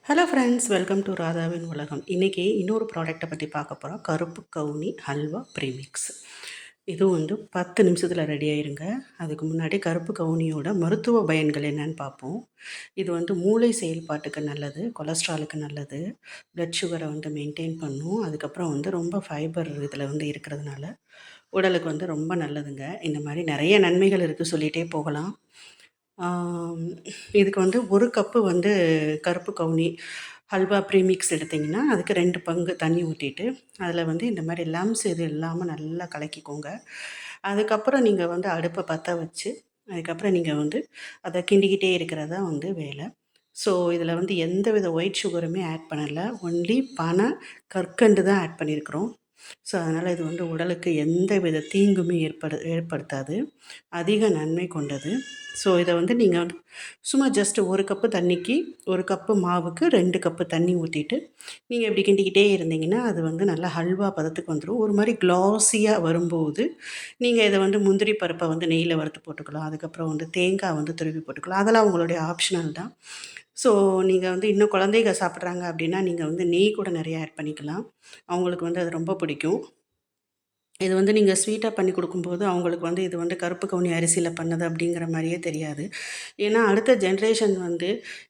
Hello friends, welcome to ராதாவின் உலகம். இன்றைக்கி இன்னொரு ப்ராடக்ட்டை பற்றி பார்க்க போகிறோம். கருப்பு கவுனி ஹல்வா ப்ரீமிக்ஸ். இது 10 நிமிஷத்தில் ரெடி ஆயிருங்க. அதுக்கு முன்னாடி கருப்பு கவுனியோட மருத்துவ பயன்கள் என்னன்னு பார்ப்போம். இது மூளை செயல்பாட்டுக்கு நல்லது, கொலஸ்ட்ராலுக்கு நல்லது, பிளட் சுகரை மெயின்டைன் பண்ணும். அதுக்கப்புறம் ரொம்ப ஃபைபர் இதில் இருக்கிறதுனால உடலுக்கு ரொம்ப நல்லதுங்க. இந்த மாதிரி நிறைய நன்மைகள் இருக்குது, சொல்லிகிட்டே போகலாம். ஆம், இதுக்கு 1 கப்பு கருப்பு கவுனி ஹல்வா ப்ரீமிக்ஸ் எடுத்திங்கன்னா, அதுக்கு 2 பங்கு தண்ணி ஊற்றிட்டு, அதில் இந்த மாதிரி லம்ஸ் எது இல்லாமல் நல்லா கலக்கிக்கோங்க. அதுக்கப்புறம் நீங்கள் அடுப்பை பற்ற வச்சு, அதுக்கப்புறம் நீங்கள் அதை கிண்டிக்கிட்டே இருக்கிறது தான் வேலை. ஸோ இதில் எந்த வித ஒயிட் சுகருமே ஆட் பண்ணலை, ஒன்லி பனை கற்கண்டு தான் ஆட் பண்ணியிருக்கிறோம். ஸோ அதனால் இது உடலுக்கு எந்த வித தீங்குமே ஏற்படுத்தாது, அதிக நன்மை கொண்டது. ஸோ இதை நீங்கள் சும்மா ஜஸ்ட் 1 கப்பு தண்ணிக்கு 1 கப்பு மாவுக்கு 2 கப்பு தண்ணி ஊற்றிட்டு நீங்கள் இப்படி கிண்டிக்கிட்டே இருந்தீங்கன்னா, அது நல்லா ஹல்வா பதத்துக்கு வந்துடும். ஒரு மாதிரி க்ளாஸியாக வரும்போது நீங்கள் இதை முந்திரி பருப்பை நெய்யில் வறுத்து போட்டுக்கலாம். அதுக்கப்புறம் தேங்காய் துருவி போட்டுக்கலாம். அதெல்லாம் உங்களுடைய ஆப்ஷனல் தான். ஸோ நீங்கள் இன்னும் குழந்தைங்க சாப்பிட்றாங்க அப்படின்னா, நீங்கள் நெய் கூட நிறையா ஆட் பண்ணிக்கலாம். அவங்களுக்கு அது ரொம்ப பிடிக்கும். இது நீங்கள் ஸ்வீட்டாக பண்ணி கொடுக்கும்போது அவங்களுக்கு இது கருப்பு கவுனி அரிசியில் பண்ணது அப்படிங்கிற மாதிரியே தெரியாது. ஏன்னா அடுத்த ஜென்ரேஷன்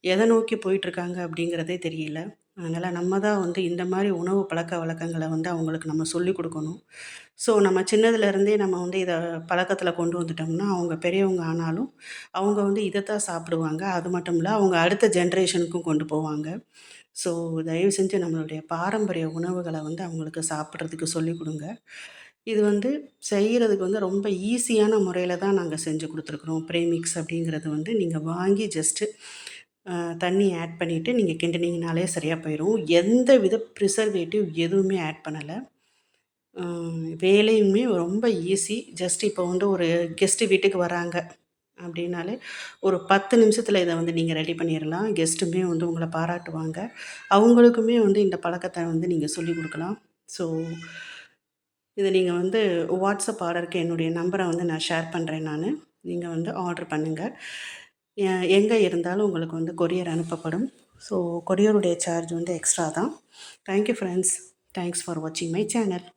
எதை நோக்கி போயிட்டுருக்காங்க அப்படிங்கிறதே தெரியல. அதனால் நம்ம தான் இந்த மாதிரி உணவு பழக்கவழக்கங்களை அவங்களுக்கு நம்ம சொல்லிக் கொடுக்கணும். ஸோ நம்ம சின்னதுலேருந்தே நம்ம இதை பழக்கத்தில் கொண்டு வந்துட்டோம்னா, அவங்க பெரியவங்க ஆனாலும் அவங்க இதை தான் சாப்பிடுவாங்க. அது மட்டும் இல்லை, அவங்க அடுத்த ஜென்ரேஷனுக்கும் கொண்டு போவாங்க. ஸோ தயவு செஞ்சு நம்மளுடைய பாரம்பரிய உணவுகளை அவங்களுக்கு சாப்பிட்றதுக்கு சொல்லிக் கொடுங்க. இது செய்கிறதுக்கு ரொம்ப ஈஸியான முறையில் தான் நாங்கள் செஞ்சு கொடுத்துருக்குறோம். ப்ரீமிக்ஸ் அப்படிங்கிறது நீங்கள் வாங்கி ஜஸ்ட்டு தண்ணி ஆட் பண்ணிவிட்டு நீங்கள் கிண்டினீங்கனாலே சரியாக போயிடும். எந்த வித ப்ரிசர்வேட்டிவ் எதுவுமே ஆட் பண்ணலை. வேலையுமே ரொம்ப ஈஸி. ஜஸ்ட் இப்போ ஒரு கெஸ்ட்டு வீட்டுக்கு வராங்க அப்படின்னாலே ஒரு 10 நிமிஷத்தில் இதை நீங்கள் ரெடி பண்ணிடலாம். கெஸ்ட்டுமே உங்களை பாராட்டுவாங்க. அவங்களுக்குமே இந்த பழக்கத்தை நீங்கள் சொல்லிக் கொடுக்கலாம். ஸோ இதை நீங்கள் வாட்ஸ்அப் ஆர்டருக்கு என்னுடைய நம்பரை நான் ஷேர் பண்ணுறேன் நான். நீங்கள் ஆர்டர் பண்ணுங்கள். எங்கே இருந்தாலும் உங்களுக்கு கொரியர் அனுப்பப்படும். ஸோ கொரியருடைய சார்ஜ் எக்ஸ்ட்ரா தான். Thank you friends. தேங்க்ஸ் ஃபார் வாட்சிங் மை சேனல்.